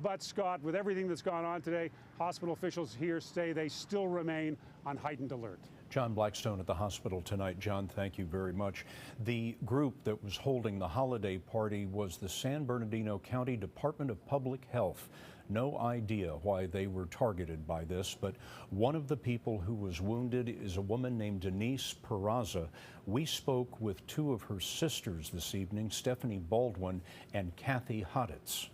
But, Scott, with everything that's gone on today, hospital officials here say they still remain on heightened alert. John Blackstone at the hospital tonight. John, thank you very much. The group that was holding the holiday party was the San Bernardino County Department of Public Health. No idea why they were targeted by this, but one of the people who was wounded is a woman named Denise Peraza. We spoke with 2 of her sisters this evening, Stephanie Baldwin and Kathy Hoditz.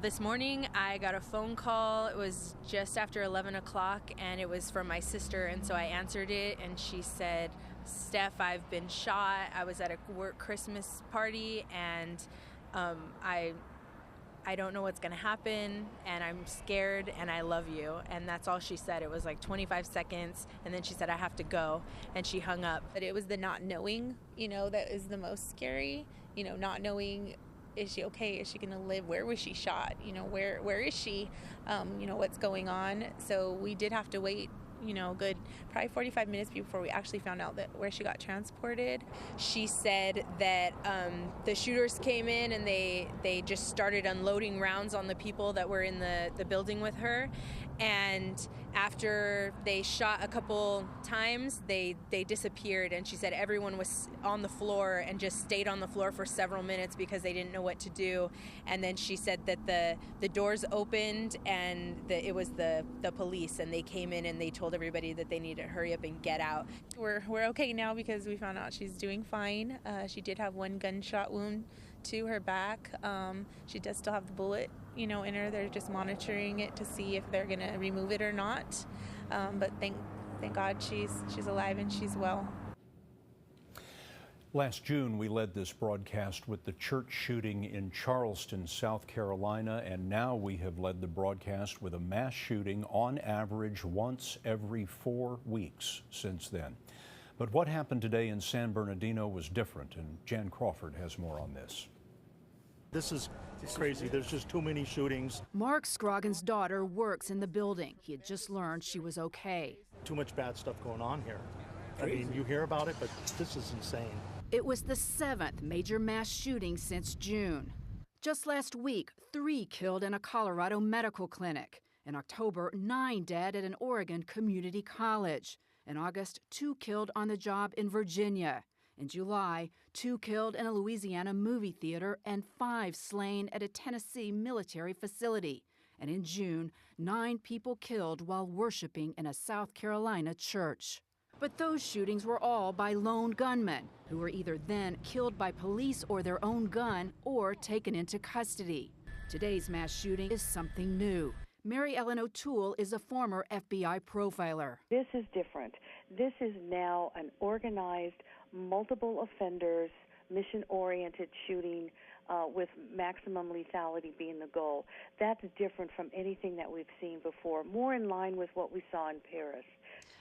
This morning I got a phone call. It was just after 11 o'clock, and it was from my sister, and so I answered it, and she said, "Steph, I've been shot. I was at a work Christmas party, and I don't know what's gonna happen, and I'm scared, and I love you." And that's all she said. It was like 25 seconds, and then she said, "I have to go," and she hung up. But it was the not knowing, that is the most scary, not knowing, is she okay? Is she going to live? Where was she shot? Where is she? What's going on? So we did have to wait, good probably 45 minutes before we actually found out that where she got transported. She said that the shooters came in and they just started unloading rounds on the people that were in the building with her. And after they shot a couple times, they disappeared. And she said everyone was on the floor and just stayed on the floor for several minutes because they didn't know what to do. And then she said that the doors opened and it was the police, and they came in and they told everybody that they needed to hurry up and get out. We're okay now because we found out she's doing fine. She did have one gunshot wound to her back. She does still have the bullet, in her. They're just monitoring it to see if they're gonna remove it or not. But thank God she's alive and she's well. Last June, we led this broadcast with the church shooting in Charleston, South Carolina, and now we have led the broadcast with a mass shooting on average once every 4 weeks since then. But what happened today in San Bernardino was different, and Jan Crawford has more on this. This is crazy. There's just too many shootings. Mark Scroggins' daughter works in the building. He had just learned she was okay. Too much bad stuff going on here. I mean, you hear about it, but this is insane. It was the 7th major mass shooting since June. Just last week, 3 killed in a Colorado medical clinic. In October, 9 dead at an Oregon community college. In August, 2 killed on the job in Virginia. In July, 2 killed in a Louisiana movie theater and 5 slain at a Tennessee military facility. And in June, 9 people killed while worshiping in a South Carolina church. But those shootings were all by lone gunmen, who were either then killed by police or their own gun or taken into custody. Today's mass shooting is something new. Mary Ellen O'Toole is a former FBI profiler. This is different. This is now an organized, multiple offenders, mission-oriented shooting with maximum lethality being the goal. That's different from anything that we've seen before, more in line with what we saw in Paris.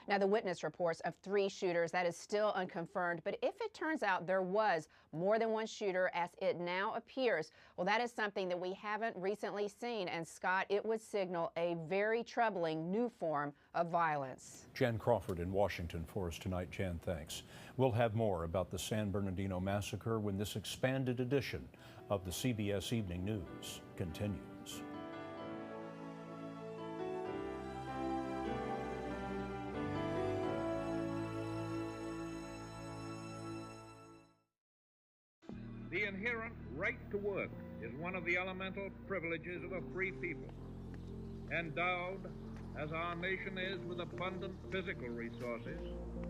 Now, the witness reports of 3 shooters, that is still unconfirmed. But if it turns out there was more than one shooter, as it now appears, well, that is something that we haven't recently seen. And, Scott, it would signal a very troubling new form of violence. Jan Crawford in Washington for us tonight. Jan, thanks. We'll have more about the San Bernardino massacre when this expanded edition of the CBS Evening News continues. The inherent right to work is one of the elemental privileges of a free people. Endowed, as our nation is, with abundant physical resources,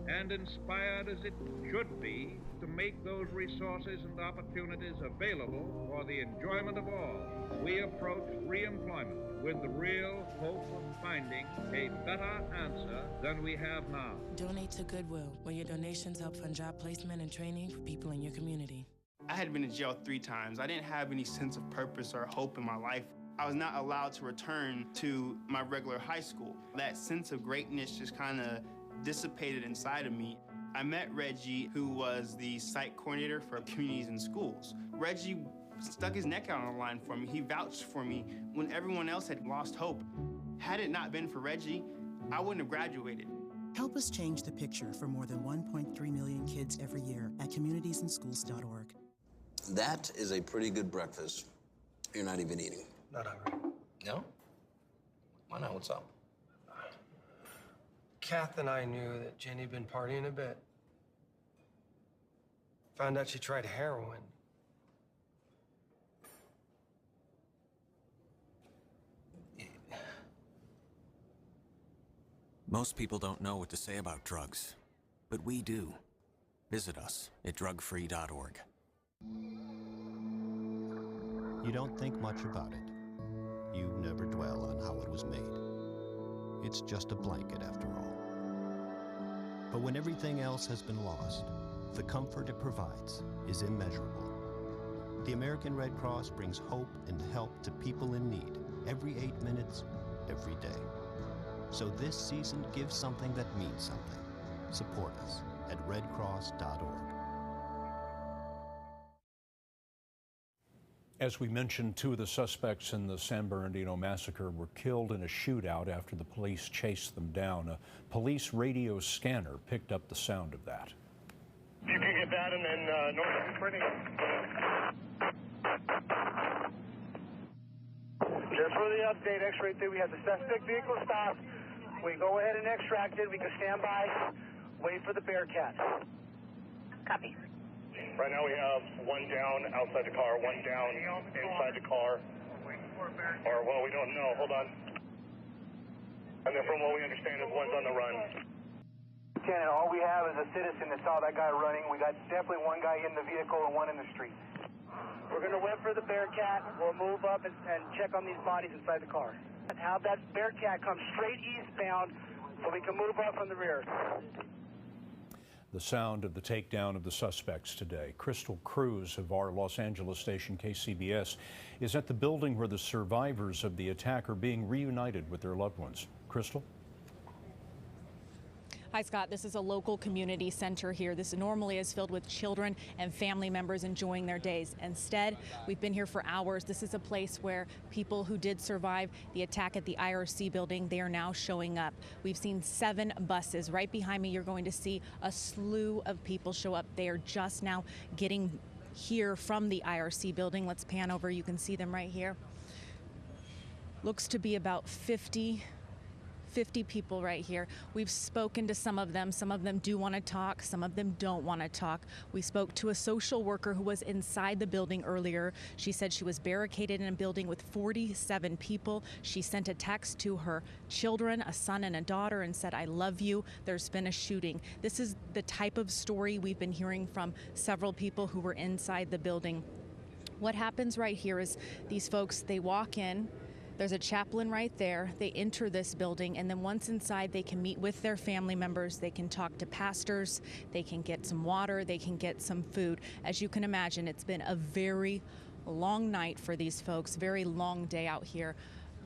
and inspired as it should be to make those resources and opportunities available for the enjoyment of all, we approach reemployment with the real hope of finding a better answer than we have now. Donate to Goodwill, where your donations help fund job placement and training for people in your community. I had been in jail 3 times. I didn't have any sense of purpose or hope in my life. I was not allowed to return to my regular high school. That sense of greatness just kind of dissipated inside of me. I met Reggie, who was the site coordinator for communities and schools. Reggie stuck his neck out on the line for me. He vouched for me when everyone else had lost hope. Had it not been for Reggie, I wouldn't have graduated. Help us change the picture for more than 1.3 million kids every year at communitiesandschools.org. That is a pretty good breakfast. You're not even eating. Not hungry. No? Why not? What's up? Kath and I knew that Jenny had been partying a bit. Found out she tried heroin. Most people don't know what to say about drugs, but we do. Visit us at drugfree.org. You don't think much about it. You never dwell on how it was made. It's just a blanket after all. But when everything else has been lost, the comfort it provides is immeasurable. The American Red Cross brings hope and help to people in need every 8 minutes, every day. So this season, give something that means something. Support us at redcross.org. As we mentioned, 2 of the suspects in the San Bernardino massacre were killed in a shootout after the police chased them down. A police radio scanner picked up the sound of that. You can get that and then north of Pretty. Just for the update, X-ray 3, we have the suspect vehicle stopped. We go ahead and extract it. We can stand by, wait for the Bearcat. Copy. Right now we have one down outside the car, one down inside the car. Or, well, we don't know. Hold on. And then from what we understand is one's on the run. Lieutenant, all we have is a citizen that saw that guy running. We got definitely one guy in the vehicle and one in the street. We're going to wait for the Bearcat. We'll move up and check on these bodies inside the car. Have that Bearcat come straight eastbound so we can move up from the rear. The sound of the takedown of the suspects today. Crystal Cruz of our Los Angeles station KCBS is at the building where the survivors of the attack are being reunited with their loved ones. Crystal? Hi, Scott. This is a local community center here. This normally is filled with children and family members enjoying their days. Instead, we've been here for hours. This is a place where people who did survive the attack at the IRC building, they are now showing up. We've seen 7 buses. Right behind me, you're going to see a slew of people show up. They are just now getting here from the IRC building. Let's pan over. You can see them right here. Looks to be about 50 people right here. We've spoken to some of them. Some of them do want to talk. Some of them don't want to talk. We spoke to a social worker who was inside the building earlier. She said she was barricaded in a building with 47 people. She sent a text to her children, a son and a daughter, and said, "I love you. There's been a shooting." This is the type of story we've been hearing from several people who were inside the building. What happens right here is these folks, they walk in. There's a chaplain right there. They enter this building, and then once inside, they can meet with their family members. They can talk to pastors. They can get some water. They can get some food. As you can imagine, it's been a very long night for these folks, very long day out here.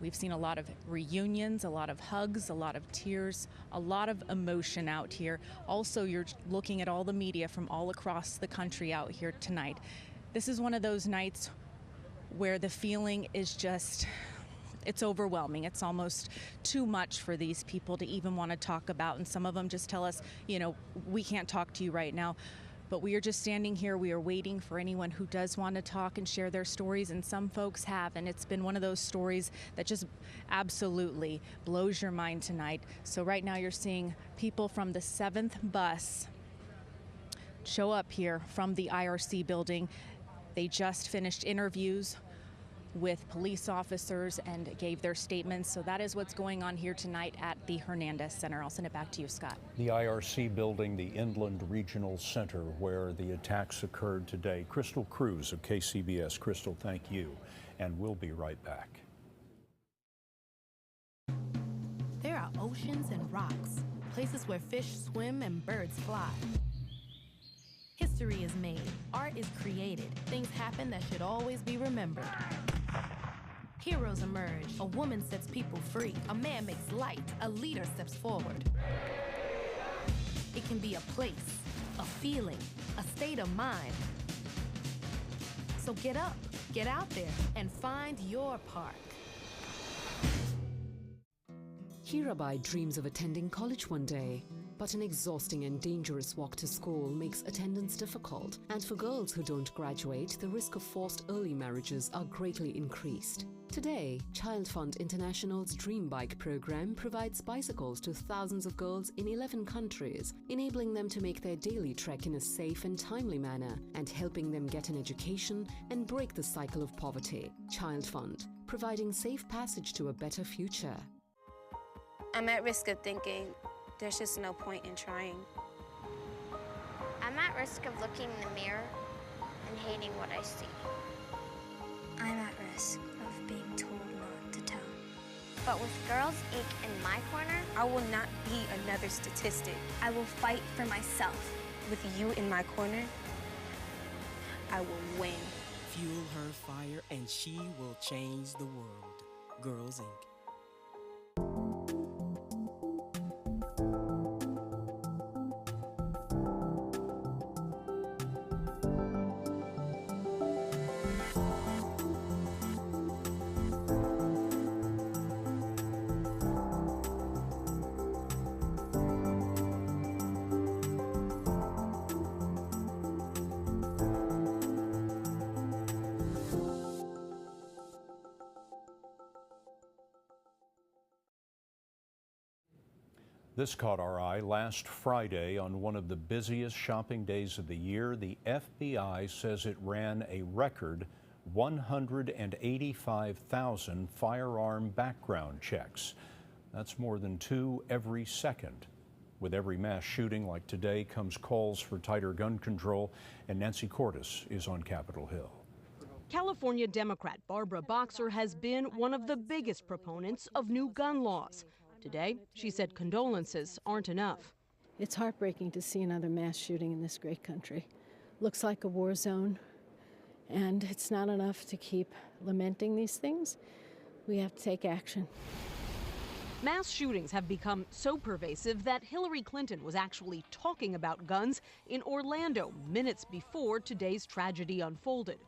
We've seen a lot of reunions, a lot of hugs, a lot of tears, a lot of emotion out here. Also, you're looking at all the media from all across the country out here tonight. This is one of those nights where the feeling is just, it's overwhelming. It's almost too much for these people to even want to talk about. And some of them just tell us, we can't talk to you right now. But we are just standing here. We are waiting for anyone who does want to talk and share their stories. And some folks have. And it's been one of those stories that just absolutely blows your mind tonight. So right now you're seeing people from the 7th bus show up here from the IRC building. They just finished interviews with police officers and gave their statements. So that is what's going on here tonight at the Hernandez Center. I'll send it back to you, Scott. The IRC building, the Inland Regional Center, where the attacks occurred today. Crystal Cruz of KCBS. Crystal, thank you. And we'll be right back. There are oceans and rocks, places where fish swim and birds fly. History is made, art is created, things happen that should always be remembered. Heroes emerge, a woman sets people free, a man makes light, a leader steps forward. It can be a place, a feeling, a state of mind. So get up, get out there, and find your park. Hirabai dreams of attending college one day. But an exhausting and dangerous walk to school makes attendance difficult, and for girls who don't graduate, the risk of forced early marriages are greatly increased. Today, Child Fund International's Dream Bike program provides bicycles to thousands of girls in 11 countries, enabling them to make their daily trek in a safe and timely manner, and helping them get an education and break the cycle of poverty. Child Fund, providing safe passage to a better future. I'm at risk of thinking there's just no point in trying. I'm at risk of looking in the mirror and hating what I see. I'm at risk of being told not to tell. But with Girls Inc. in my corner, I will not be another statistic. I will fight for myself. With you in my corner, I will win. Fuel her fire and she will change the world. Girls Inc. This caught our eye last Friday on one of the busiest shopping days of the year. The FBI says it ran a record 185,000 firearm background checks. That's more than 2 every second. With every mass shooting like today comes calls for tighter gun control, and Nancy Cordes is on Capitol Hill. California Democrat Barbara Boxer has been one of the biggest proponents of new gun laws. Today, she said condolences aren't enough. It's heartbreaking to see another mass shooting in this great country. Looks like a war zone, and it's not enough to keep lamenting these things. We have to take action. Mass shootings have become so pervasive that Hillary Clinton was actually talking about guns in Orlando minutes before today's tragedy unfolded.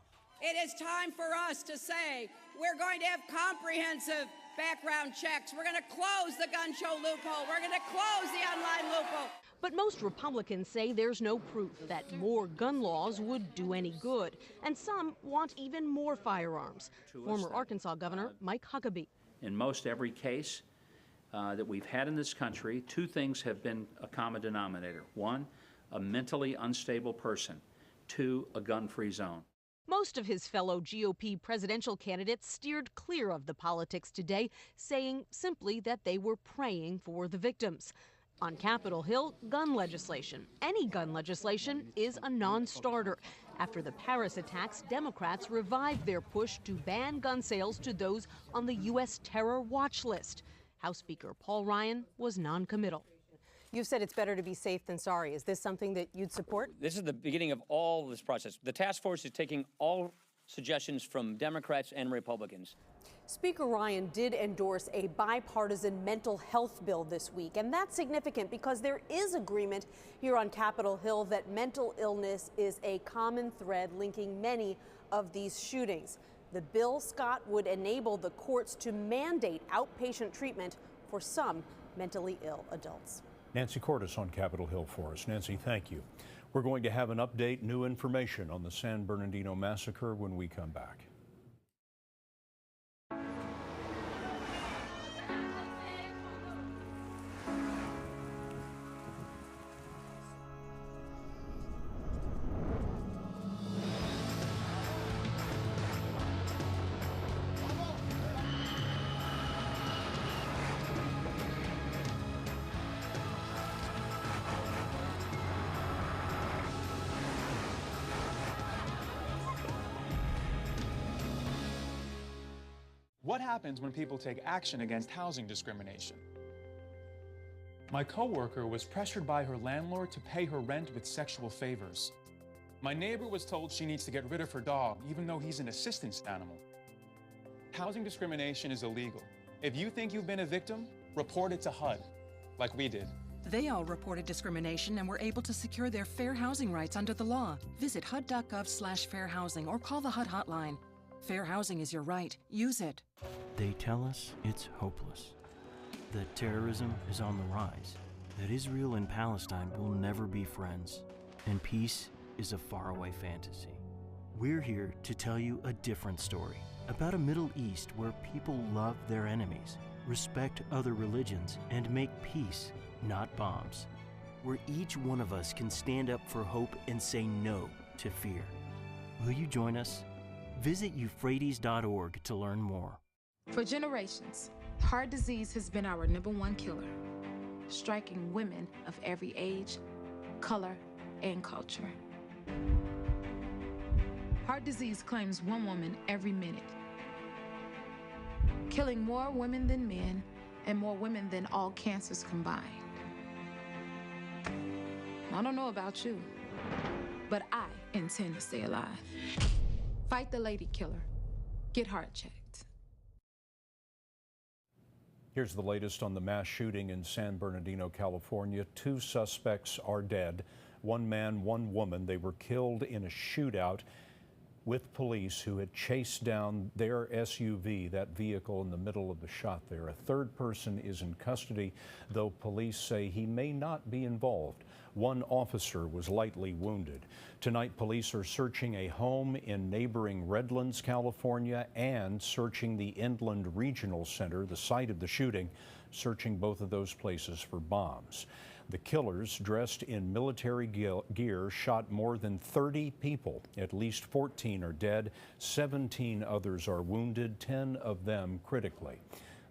It is time for us to say we're going to have comprehensive background checks. We're going to close the gun show loophole. We're going to close the online loophole. But most Republicans say there's no proof that more gun laws would do any good. And some want even more firearms. Former Arkansas Governor Mike Huckabee. In most every case that we've had in this country, 2 things have been a common denominator. 1, a mentally unstable person. 2, a gun-free zone. Most of his fellow GOP presidential candidates steered clear of the politics today, saying simply that they were praying for the victims. On Capitol Hill, gun legislation, any gun legislation, is a non-starter. After the Paris attacks, Democrats revived their push to ban gun sales to those on the U.S. terror watch list. House Speaker Paul Ryan was non-committal. You've said it's better to be safe than sorry. Is this something that you'd support? This is the beginning of all this process. The task force is taking all suggestions from Democrats and Republicans. Speaker Ryan did endorse a bipartisan mental health bill this week, and that's significant because there is agreement here on Capitol Hill that mental illness is a common thread linking many of these shootings. The bill, Scott, would enable the courts to mandate outpatient treatment for some mentally ill adults. Nancy Cordes on Capitol Hill for us. Nancy, thank you. We're going to have an update, new information on the San Bernardino massacre when we come back. What happens when people take action against housing discrimination? My coworker was pressured by her landlord to pay her rent with sexual favors. My neighbor was told she needs to get rid of her dog, even though he's an assistance animal. Housing discrimination is illegal. If you think you've been a victim, report it to HUD, like we did. They all reported discrimination and were able to secure their fair housing rights under the law. Visit HUD.gov/fair housing or call the HUD hotline. Fair housing is your right. Use it. They tell us it's hopeless, that terrorism is on the rise, that Israel and Palestine will never be friends, and peace is a faraway fantasy. We're here to tell you a different story about a Middle East where people love their enemies, respect other religions, and make peace, not bombs. Where each one of us can stand up for hope and say no to fear. Will you join us? Visit euphrates.org to learn more. For generations, heart disease has been our #1 killer, striking women of every age, color, and culture. Heart disease claims 1 woman every minute, killing more women than men and more women than all cancers combined. I don't know about you, but I intend to stay alive. Fight the lady killer. Get heart checked. Here's the latest on the mass shooting in San Bernardino, California. 2 suspects are dead. 1 man, 1 woman. They were killed in a shootout. with police who had chased down their SUV, that vehicle in the middle of the shot there. A third person is in custody, though police say he may not be involved. One officer was lightly wounded. Tonight, police are searching a home in neighboring Redlands, California, and searching the Inland Regional Center, the site of the shooting, searching both of those places for bombs. The killers, dressed in military gear, shot more than 30 people. At least 14 are dead, 17 others are wounded, 10 of them critically.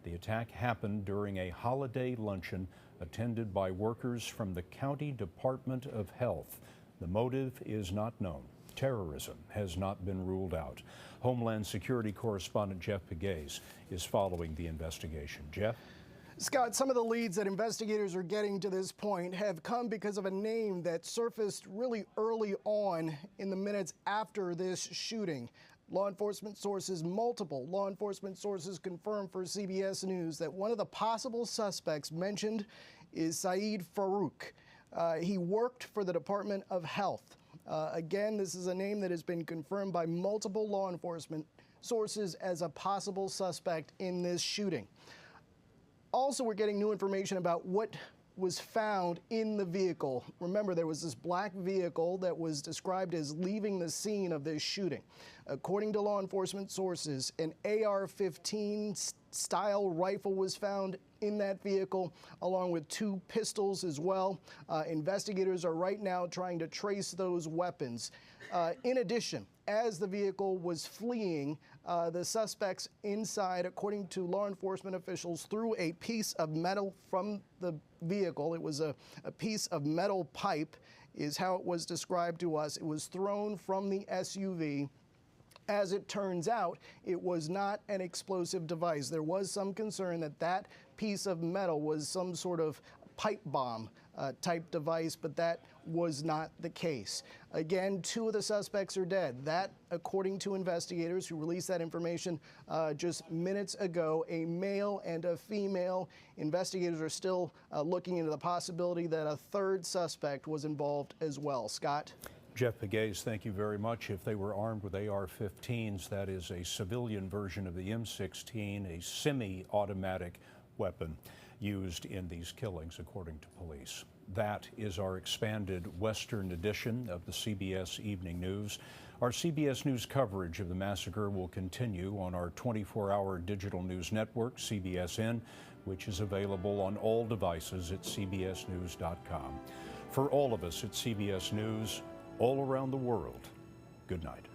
The attack happened during a holiday luncheon attended by workers from the County Department of Health. The motive is not known. Terrorism has not been ruled out. Homeland Security correspondent Jeff Pegues is following the investigation. Jeff? Scott, some of the leads that investigators are getting to this point have come because of a name that surfaced really early on in the minutes after this shooting. Law enforcement sources, multiple law enforcement sources, confirmed for CBS News that one of the possible suspects mentioned is Saeed Farouk. He worked for the Department of Health. Again, this is a name that has been confirmed by multiple law enforcement sources as a possible suspect in this shooting. Also, we're getting new information about what was found in the vehicle. Remember, there was this black vehicle that was described as leaving the scene of this shooting. According to law enforcement sources, an AR-15 style rifle was found in that vehicle, along with 2 pistols as well. Investigators are right now trying to trace those weapons. In addition, as the vehicle was fleeing, the suspects inside, according to law enforcement officials, threw a piece of metal from the vehicle. It was a piece of metal pipe, is how it was described to us. It was thrown from the SUV. As it turns out, it was not an explosive device. There was some concern that that piece of metal was some sort of pipe bomb type device, but that was not the case. Again, 2 of the suspects are dead. That, according to investigators who released that information just minutes ago, a male and a female. Investigators are still looking into the possibility that a third suspect was involved as well. Scott? Jeff Pegues, thank you very much. If they were armed with AR-15s, that is a civilian version of the M16, a semi-automatic weapon used in these killings, according to police. That is our expanded Western edition of the CBS Evening News. Our CBS News coverage of the massacre will continue on our 24-hour digital news network, CBSN, which is available on all devices at cbsnews.com. For all of us at CBS News, all around the world, good night.